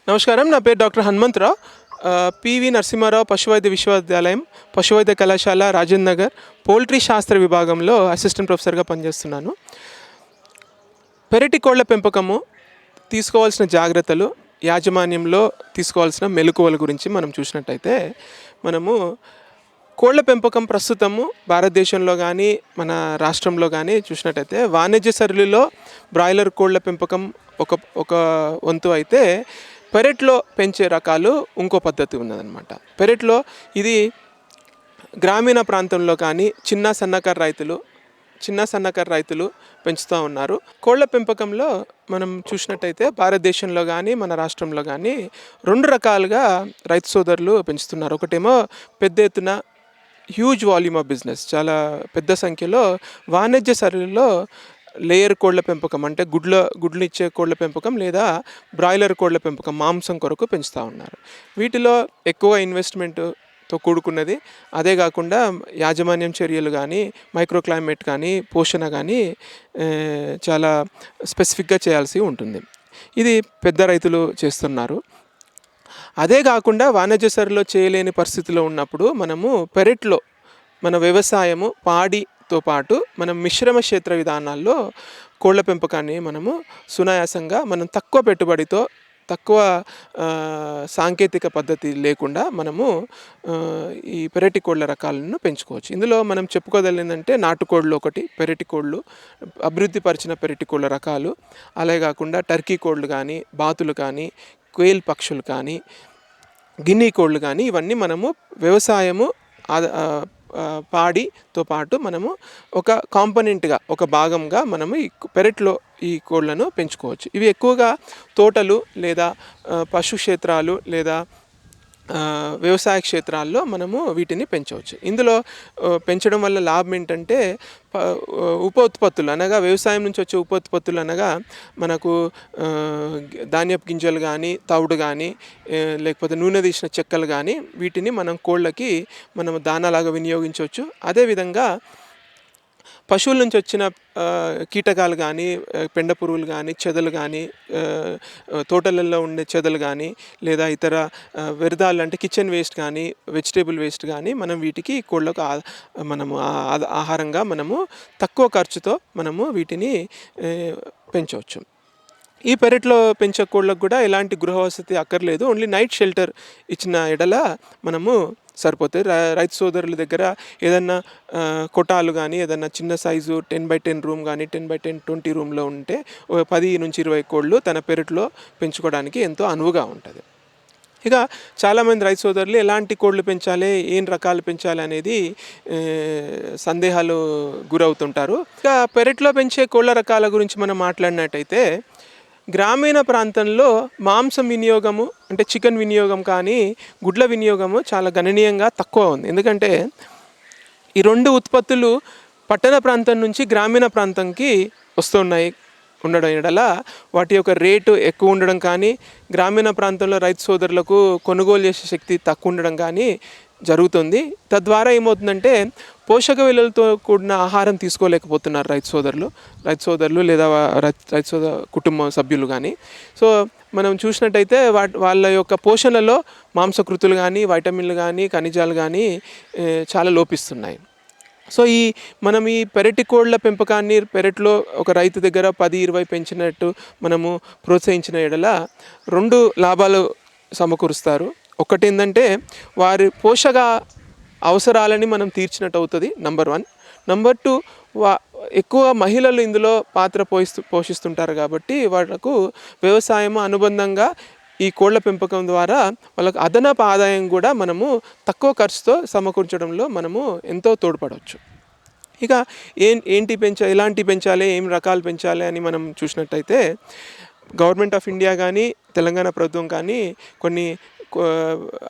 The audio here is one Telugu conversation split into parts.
నమస్కారం. నా పేరు డాక్టర్ హనుమంతరావు. పివి నరసింహారావు పశువైద్య విశ్వవిద్యాలయం, పశువైద్య కళాశాల, రాజేంద్ర నగర్ పౌల్ట్రీ శాస్త్ర విభాగంలో అసిస్టెంట్ ప్రొఫెసర్గా పనిచేస్తున్నాను. పెరటి కోళ్ల పెంపకము, తీసుకోవాల్సిన జాగ్రత్తలు, యాజమాన్యంలో తీసుకోవాల్సిన మెలకువల గురించి మనం చూసినట్టయితే, మనము కోళ్ల పెంపకం ప్రస్తుతము భారతదేశంలో కానీ మన రాష్ట్రంలో కానీ చూసినట్టయితే వాణిజ్య సరళిలో బ్రాయిలర్ కోళ్ల పెంపకం ఒక ఒక వంతు అయితే, పెరట్లో పెంచే రకాలు ఇంకో పద్ధతి ఉన్నదన్నమాట. పెరట్లో ఇది గ్రామీణ ప్రాంతంలో కానీ చిన్న సన్నకారు రైతులు పెంచుతూ ఉన్నారు. కోళ్ల పెంపకంలో మనం చూసినట్టయితే భారతదేశంలో కానీ మన రాష్ట్రంలో కానీ రెండు రకాలుగా రైతు సోదరులు పెంచుతున్నారు. ఒకటేమో పెద్ద ఎత్తున హ్యూజ్ వాల్యూమ్ ఆఫ్ బిజినెస్, చాలా పెద్ద సంఖ్యలో వాణిజ్య సరళిలో లేయర్ కోళ్ల పెంపకం, అంటే గుడ్లు ఇచ్చే కోళ్ల పెంపకం లేదా బ్రాయిలర్ కోళ్ల పెంపకం మాంసం కొరకు పెంచుతూ ఉన్నారు. వీటిలో ఎక్కువ ఇన్వెస్ట్మెంట్తో కూడుకున్నది. అదే కాకుండా యాజమాన్యం చర్యలు కానీ, మైక్రో క్లైమేట్ కానీ, పోషణ కానీ చాలా స్పెసిఫిక్గా చేయాల్సి ఉంటుంది. ఇది పెద్ద రైతులు చేస్తున్నారు. అదే కాకుండా వాణిజ్య సరళిలో చేయలేని పరిస్థితిలో ఉన్నప్పుడు మనము పెరట్లో మన వ్యవసాయము పాడితో పాటు మనం మిశ్రమ క్షేత్ర విధానాల్లో కోళ్ల పెంపకాన్ని మనము సునాయాసంగా మనం తక్కువ పెట్టుబడితో, తక్కువ సాంకేతిక పద్ధతి లేకుండా మనము ఈ పెరటి కోళ్ల రకాలను పెంచుకోవచ్చు. ఇందులో మనం చెప్పుకోదలిందంటే నాటుకోళ్ళు ఒకటి, పెరటి కోళ్ళు, అభివృద్ధి పరిచిన పెరటి కోళ్ళ రకాలు, అలాగే కాకుండా టర్కీ కోళ్ళు కానీ, బాతులు కానీ, కోయిల్ పక్షులు కానీ, గిన్నీ కోళ్ళు కానీ, ఇవన్నీ మనము వ్యవసాయము పాడితో పాటు మనము ఒక కాంపోనెంట్గా, ఒక భాగంగా మనము ఈ పెరట్లో ఈ కోళ్లను పెంచుకోవచ్చు. ఇవి ఎక్కువగా తోటలు లేదా పశు క్షేత్రాలు లేదా వ్యవసాయ క్షేత్రాల్లో మనము వీటిని పెంచవచ్చు. ఇందులో పెంచడం వల్ల లాభం ఏంటంటే ఉప ఉత్పత్తులు అనగా వ్యవసాయం నుంచి వచ్చే ఉప ఉత్పత్తులు అనగా మనకు ధాన్యపు గింజలు కానీ, తవుడు కానీ, లేకపోతే నూనె తీసిన చెక్కలు కానీ, వీటిని మనం కోళ్ళకి మనం దానాలాగా వినియోగించవచ్చు. అదేవిధంగా పశువుల నుంచి వచ్చిన కీటకాలు కానీ, పెండ పురుగులు కానీ, చెదలు కానీ, తోటలలో ఉండే చెదలు కానీ, లేదా ఇతర వ్యర్థాలు అంటే కిచెన్ వేస్ట్ కానీ, వెజిటేబుల్ వేస్ట్ కానీ, మనం వీటికి కోళ్ళకు మనము ఆహారంగా మనము తక్కువ ఖర్చుతో మనము వీటిని పెంచవచ్చు. ఈ పెరట్లో పెంచే కోళ్ళకు కూడా ఎలాంటి గృహ వసతి అక్కర్లేదు. ఓన్లీ నైట్ షెల్టర్ ఇచ్చిన ఎడల మనము సరిపోతాయి. రైతు సోదరుల దగ్గర ఏదన్నా కొటాలు కానీ, ఏదన్నా చిన్న సైజు 10x10 రూమ్ కానీ, 10x10 20 రూమ్లో ఉంటే 10 నుంచి 20 కోళ్ళు తన పెరట్లో పెంచుకోవడానికి ఎంతో అనువుగా ఉంటుంది. ఇక చాలామంది రైతు సోదరులు ఎలాంటి కోళ్ళు పెంచాలి, ఏం రకాలు పెంచాలి అనేది సందేహాలు గురవుతుంటారు. ఇక పెరట్లో పెంచే కోళ్ళ రకాల గురించి మనం మాట్లాడినట్టయితే, గ్రామీణ ప్రాంతంలో మాంసం వినియోగము అంటే చికెన్ వినియోగం కానీ, గుడ్ల వినియోగము చాలా గణనీయంగా తక్కువ ఉంది. ఎందుకంటే ఈ రెండు ఉత్పత్తులు పట్టణ ప్రాంతం నుంచి గ్రామీణ ప్రాంతంకి వస్తున్నాయి ఉండడం ఎడల వాటి యొక్క రేటు ఎక్కువ ఉండడం కానీ, గ్రామీణ ప్రాంతంలో రైతు సోదరులకు కొనుగోలు చేసే శక్తి తక్కువ ఉండడం కానీ జరుగుతుంది. తద్వారా ఏమవుతుందంటే పోషక విలువలతో కూడిన ఆహారం తీసుకోలేకపోతున్నారు రైతు సోదరులు లేదా రైతు సోదర కుటుంబ సభ్యులు కానీ. సో మనం చూసినట్టయితే వాళ్ళ యొక్క పోషణలో మాంసకృతులు కానీ, వైటమిన్లు కానీ, ఖనిజాలు కానీ చాలా లోపిస్తున్నాయి. సో మనం ఈ పెరటి కోళ్ల పెంపకాన్ని పెరట్లో ఒక రైతు దగ్గర 10-20 పెంచినట్టు మనము ప్రోత్సహించిన ఎడల రెండు లాభాలు సమకూరుస్తారు. ఒకటి ఏంటంటే వారి పోషక అవసరాలని మనం తీర్చినట్టు అవుతుంది, నంబర్ 1. నంబర్ 2, ఎక్కువ మహిళలు ఇందులో పాత్ర పోషిస్తుంటారు కాబట్టి వాళ్ళకు వ్యవసాయం అనుబంధంగా ఈ కోళ్ల పెంపకం ద్వారా వాళ్ళకు అదనపు ఆదాయం కూడా మనము తక్కువ ఖర్చుతో సమకూర్చడంలో మనము ఎంతో తోడ్పడవచ్చు. ఇక ఎలాంటి పెంచాలి, ఏం రకాలు పెంచాలి అని మనం చూసినట్టయితే, గవర్నమెంట్ ఆఫ్ ఇండియా కానీ, తెలంగాణ ప్రభుత్వం కానీ కొన్ని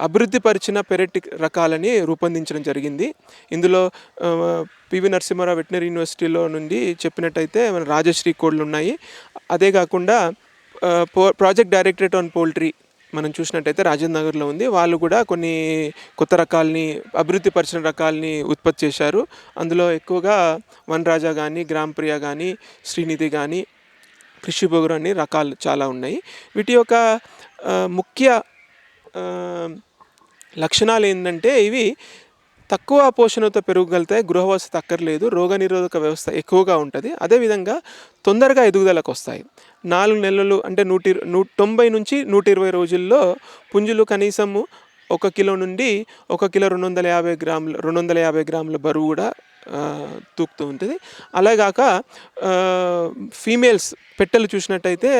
అభివృద్ధి పరిచిన పెరటి రకాలని రూపొందించడం జరిగింది. ఇందులో పివి నరసింహారావు వెటనరీ యూనివర్సిటీలో నుండి చెప్పినట్టయితే మన రాజశ్రీ కోళ్ళు ఉన్నాయి. అదే కాకుండా ప్రాజెక్ట్ డైరెక్టరేట్ ఆన్ పౌల్ట్రీ మనం చూసినట్టయితే రాజేంద్ర నగర్లో ఉంది. వాళ్ళు కూడా కొన్ని కొత్త రకాలని, అభివృద్ధి పరిచిన రకాలని ఉత్పత్తి చేశారు. అందులో ఎక్కువగా వనరాజా కానీ, గ్రామ్ ప్రియా కానీ, శ్రీనిధి కానీ, కృషి బొగురు అనే రకాలు చాలా ఉన్నాయి. వీటి యొక్క ముఖ్య ఆ, లక్షణాలు ఏంటంటే ఇవి తక్కువ పోషణతో పెరగగలుగుతాయి, గృహవసతి అక్కర్లేదు, రోగనిరోధక వ్యవస్థ ఎక్కువగా ఉంటుంది, అదేవిధంగా తొందరగా ఎదుగుదలకు వస్తాయి. 4 నెలలు అంటే 90 నుంచి 120 రోజుల్లో పుంజులు కనీసము 1 కిలో నుండి 1 కిలో 250 గ్రాముల బరువు కూడా తూగుతూ ఉంటుంది. అలాగాక ఫీమేల్స్ పెట్టెలు చూసినట్టయితే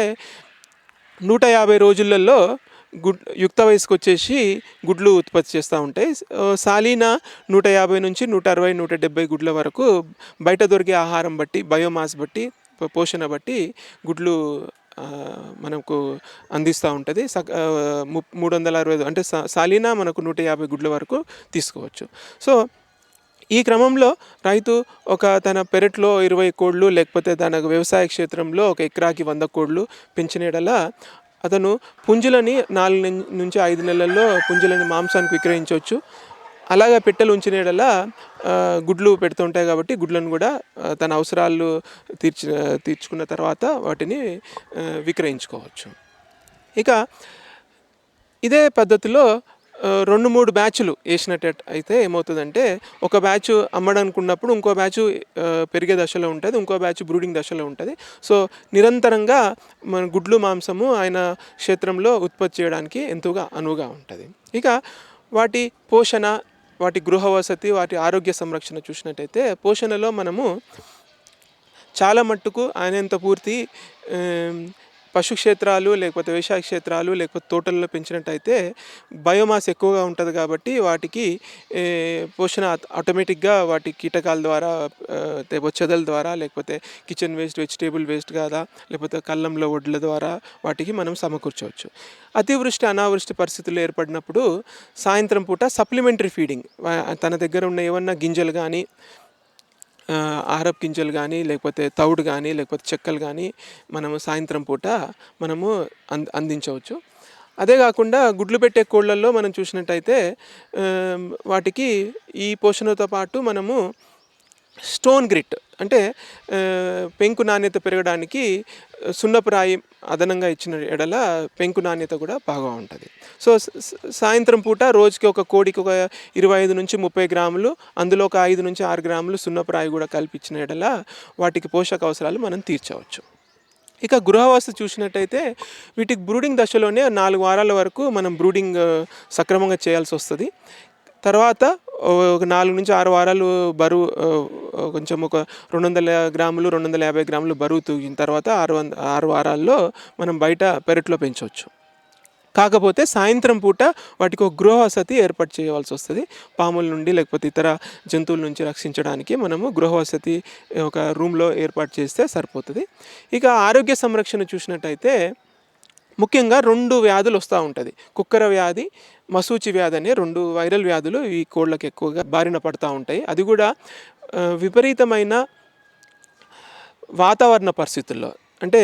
150 రోజులలో యుక్త వయసుకు వచ్చేసి గుడ్లు ఉత్పత్తి చేస్తూ ఉంటాయి. సాలీనా 150 నుంచి 160 170 గుడ్ల వరకు బయట దొరికే ఆహారం బట్టి, బయోమాస్ బట్టి, పోషణ బట్టి గుడ్లు మనకు అందిస్తూ ఉంటుంది. 365 అంటే సాలీనా మనకు 150 గుడ్ల వరకు తీసుకోవచ్చు. సో ఈ క్రమంలో రైతు తన పెరట్లో 20 కోళ్ళు లేకపోతే తన వ్యవసాయ క్షేత్రంలో 1 ఎకరాకి 100 కోళ్ళు పెంచిన యెడల అతను పుంజులని 4 నుంచి 5 నెలల్లో పుంజులని మాంసానికి విక్రయించవచ్చు. అలాగా పెట్టెలు ఉంచిన యెడల గుడ్లు పెడుతుంటాయి కాబట్టి గుడ్లను కూడా తన అవసరాలు తీర్చుకున్న తర్వాత వాటిని విక్రయించుకోవచ్చు. ఇక ఇదే పద్ధతిలో 2-3 బ్యాచ్లు వేసినట్టు అయితే ఏమవుతుందంటే, ఒక బ్యాచ్ అమ్మడానుకున్నప్పుడు ఇంకో బ్యాచ్ పెరిగే దశలో ఉంటుంది, ఇంకో బ్యాచ్ బ్రూడింగ్ దశలో ఉంటుంది. సో నిరంతరంగా మన గుడ్లు మాంసము ఆయన క్షేత్రంలో ఉత్పత్తి చేయడానికి ఎంతగా అనువుగా ఉంటుంది. ఇక వాటి పోషణ, వాటి గృహ వసతి, వాటి ఆరోగ్య సంరక్షణ చూసినట్టయితే పోషణలో మనము చాలా మట్టుకు ఆయనంత పూర్తి పశు క్షేత్రాలు లేకపోతే వ్యవసాయ క్షేత్రాలు లేకపోతే తోటల్లో పెంచినట్టయితే బయోమాస్ ఎక్కువగా ఉంటుంది కాబట్టి వాటికి పోషణ ఆటోమేటిక్గా వాటి కీటకాల ద్వారా, చెదల ద్వారా, లేకపోతే కిచెన్ వేస్ట్, వెజిటేబుల్ వేస్ట్ కదా, లేకపోతే కళ్ళంలో వడ్ల ద్వారా వాటికి మనం సమకూర్చవచ్చు. అతివృష్టి అనావృష్టి పరిస్థితులు ఏర్పడినప్పుడు సాయంత్రం పూట సప్లిమెంటరీ ఫీడింగ్, తన దగ్గర ఉన్న ఏమన్నా గింజలు కానీ, ఆహారపు గింజలు కానీ, లేకపోతే తౌడు కానీ, లేకపోతే చెక్కలు కానీ మనము సాయంత్రం పూట మనము అందించవచ్చు. అదే కాకుండా గుడ్లు పెట్టే కోళ్ళల్లో మనం చూసినట్టయితే వాటికి ఈ పోషణతో పాటు మనము స్టోన్ గ్రిట్ అంటే పెంకు నాణ్యత పెరగడానికి సున్నపురాయి అదనంగా ఇచ్చిన ఎడల పెంకు నాణ్యత కూడా బాగా ఉంటుంది. సో సాయంత్రం పూట రోజుకి ఒక కోడికి 25 నుంచి 30 గ్రాములు, అందులో 5 నుంచి 6 గ్రాములు సున్నపురాయి కూడా కల్పించిన ఎడల వాటికి పోషక అవసరాలు మనం తీర్చవచ్చు. ఇక గృహవసతి చూసినట్టయితే వీటికి బ్రూడింగ్ దశలోనే 4 వారాల వరకు మనం బ్రూడింగ్ సక్రమంగా చేయాల్సి వస్తుంది. తర్వాత 4 నుంచి 6 వారాలు బరువు కొంచెం 200 గ్రాములు 250 గ్రాములు బరువు తూగిన తర్వాత 6 వారాల్లో మనం బయట పెరట్లో పెంచవచ్చు. కాకపోతే సాయంత్రం పూట వాటికి ఒక గృహవసతి ఏర్పాటు చేయవలసి వస్తుంది. పాముల నుండి లేకపోతే ఇతర జంతువుల నుంచి రక్షించడానికి మనము గృహవసతి ఒక రూమ్లో ఏర్పాటు చేస్తే సరిపోతుంది. ఇక ఆరోగ్య సంరక్షణ చూసినట్టయితే ముఖ్యంగా 2 వ్యాధులు వస్తూ ఉంటుంది. కుక్కర వ్యాధి, మసూచి వ్యాధి అనే 2 వైరల్ వ్యాధులు ఈ కోళ్ళకి ఎక్కువగా బారిన పడుతూ ఉంటాయి. అది కూడా విపరీతమైన వాతావరణ పరిస్థితుల్లో, అంటే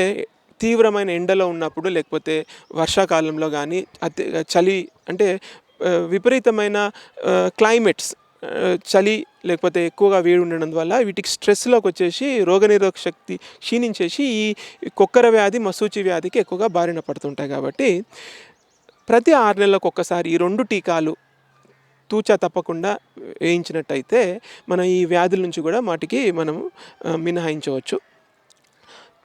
తీవ్రమైన ఎండలో ఉన్నప్పుడు, లేకపోతే వర్షాకాలంలో కానీ, చలి అంటే విపరీతమైన క్లైమేట్స్, చలి లేకపోతే ఎక్కువగా వేడి ఉండడం వల్ల వీటికి స్ట్రెస్లోకి వచ్చేసి రోగనిరోధక శక్తి క్షీణించేసి ఈ కుక్కర వ్యాధి, మసూచి వ్యాధికి ఎక్కువగా బారిన పడుతుంటాయి. కాబట్టి ప్రతి 6 నెలలకు ఒక్కసారి ఈ 2 టీకాలు తూచా తప్పకుండా వేయించినట్టయితే మన ఈ వ్యాధుల నుంచి కూడా వాటికి మనము మినహాయించవచ్చు.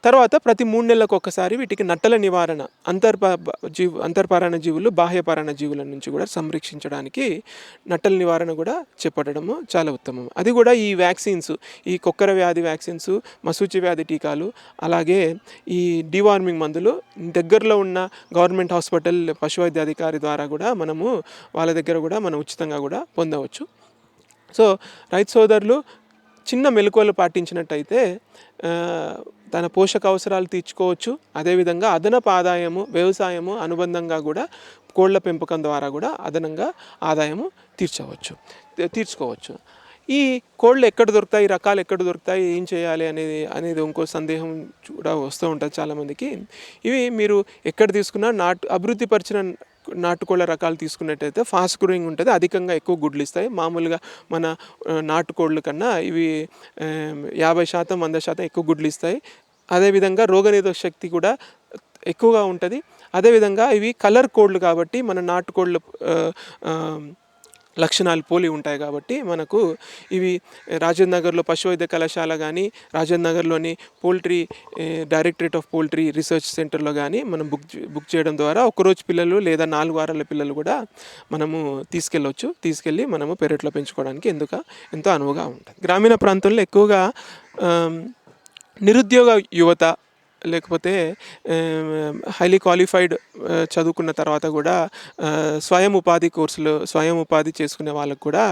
తర్వాత ప్రతి 3 నెలలకు ఒకసారి వీటికి నట్టల నివారణ, అంతర్పరాణ జీవులు, బాహ్యపరాణ జీవుల నుంచి కూడా సంరక్షించడానికి నట్టల నివారణ కూడా చేపట్టడము చాలా ఉత్తమం. అది కూడా ఈ వ్యాక్సిన్స్, ఈ కుక్కర వ్యాధి వ్యాక్సిన్స్, మసూచి వ్యాధి టీకాలు, అలాగే ఈ డివార్మింగ్ మందులు దగ్గరలో ఉన్న గవర్నమెంట్ హాస్పిటల్ పశు వైద్య అధికారి ద్వారా కూడా మనము వాళ్ళ దగ్గర కూడా మనం ఉచితంగా కూడా పొందవచ్చు. సో రైతు సోదరులు చిన్న మెలకువలు పాటించినట్టయితే తన పోషక అవసరాలు తీర్చుకోవచ్చు. అదేవిధంగా అదనపు ఆదాయము, వ్యవసాయము అనుబంధంగా కూడా కోళ్ళ పెంపకం ద్వారా కూడా అదనంగా ఆదాయము తీర్చుకోవచ్చు. ఈ కోళ్ళు ఎక్కడ దొరుకుతాయి, రకాలు ఎక్కడ దొరుకుతాయి, ఏం చేయాలి అనేది ఇంకో సందేహం కూడా వస్తూ ఉంటుంది చాలామందికి. ఇవి మీరు ఎక్కడ తీసుకున్నా అభివృద్ధి పరిచిన నాటుకోళ్ళ రకాలు తీసుకున్నట్టయితే ఫాస్ట్ గ్రోయింగ్ ఉంటుంది, అధికంగా ఎక్కువ గుడ్లు ఇస్తాయి. మామూలుగా మన నాటుకోళ్ళ కన్నా ఇవి 50% 100% ఎక్కువ గుడ్లు ఇస్తాయి. అదేవిధంగా రోగనిరోధక శక్తి కూడా ఎక్కువగా ఉంటుంది. అదేవిధంగా ఇవి కలర్ కోళ్ళు కాబట్టి మన నాటుకోళ్ళ లక్షణాలు పోలి ఉంటాయి కాబట్టి మనకు ఇవి రాజేంద్ర నగర్లో పశు వైద్య కళాశాల కానీ, రాజేంద్ర నగర్లోని poultry directorate of poultry research సెంటర్లో కానీ మనం బుక్ చేయడం ద్వారా ఒకరోజు పిల్లలు లేదా 4 వారాల పిల్లలు కూడా మనము తీసుకెళ్ళి మనము పెరట్లో పెంచుకోవడానికి ఎంతో అనువుగా ఉంటుంది. గ్రామీణ ప్రాంతంలో ఎక్కువగా నిరుద్యోగ యువత లేకపోతే హైలీ క్వాలిఫైడ్ చదువుకున్న తర్వాత కూడా స్వయం ఉపాధి చేసుకునే వాళ్ళకు కూడా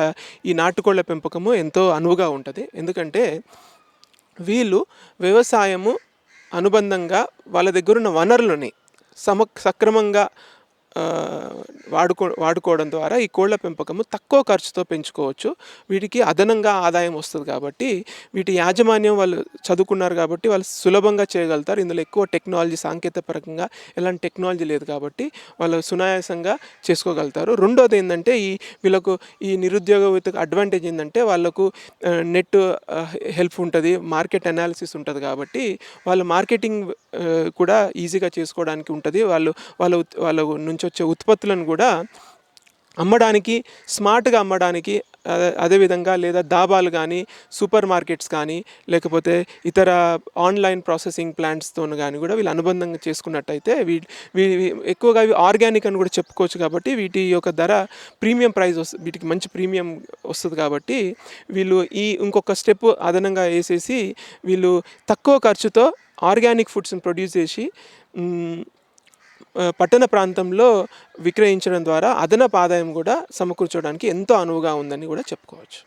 ఈ నాటుకోళ్ల పెంపకము ఎంతో అనువుగా ఉంటుంది. ఎందుకంటే వీళ్ళు వ్యవసాయము అనుబంధంగా వాళ్ళ దగ్గరున్న వనరులని సక్రమంగా వాడుకోవడం ద్వారా ఈ కోళ్ల పెంపకము తక్కువ ఖర్చుతో పెంచుకోవచ్చు. వీటికి అదనంగా ఆదాయం వస్తుంది కాబట్టి వీటి యాజమాన్యం వాళ్ళు చదువుకున్నారు కాబట్టి వాళ్ళు సులభంగా చేయగలుగుతారు. ఇందులో ఎక్కువ టెక్నాలజీ సాంకేతిక పరంగా ఎలాంటి టెక్నాలజీ లేదు కాబట్టి వాళ్ళు సునాయాసంగా చేసుకోగలుగుతారు. రెండోది ఏంటంటే వీళ్ళకు ఈ నిరుద్యోగ యువతకు అడ్వాంటేజ్ ఏంటంటే వాళ్ళకు నెట్ హెల్ప్ ఉంటుంది, మార్కెట్ అనాలిసిస్ ఉంటుంది కాబట్టి వాళ్ళు మార్కెటింగ్ కూడా ఈజీగా చేసుకోవడానికి ఉంటుంది. వాళ్ళ నుంచి వచ్చే ఉత్పత్తులను కూడా స్మార్ట్గా అమ్మడానికి, అదేవిధంగా లేదా దాబాలు కానీ, సూపర్ మార్కెట్స్ కానీ, లేకపోతే ఇతర ఆన్లైన్ ప్రాసెసింగ్ ప్లాంట్స్తో కానీ కూడా వీళ్ళు అనుబంధంగా చేసుకున్నట్టయితే ఎక్కువగా ఇవి ఆర్గానిక్ అని కూడా చెప్పుకోవచ్చు. కాబట్టి వీటి యొక్క ధర ప్రీమియం ప్రైస్ వీటికి మంచి ప్రీమియం వస్తుంది. కాబట్టి వీళ్ళు ఇంకొక స్టెప్ అదనంగా వేసేసి వీళ్ళు తక్కువ ఖర్చుతో ఆర్గానిక్ ఫుడ్స్ని ప్రొడ్యూస్ చేసి పట్టణ ప్రాంతంలో విక్రయించడం ద్వారా అదనపు ఆదాయం కూడా సమకూర్చడానికి ఎంతో అనువుగా ఉందని కూడా చెప్పుకోవచ్చు.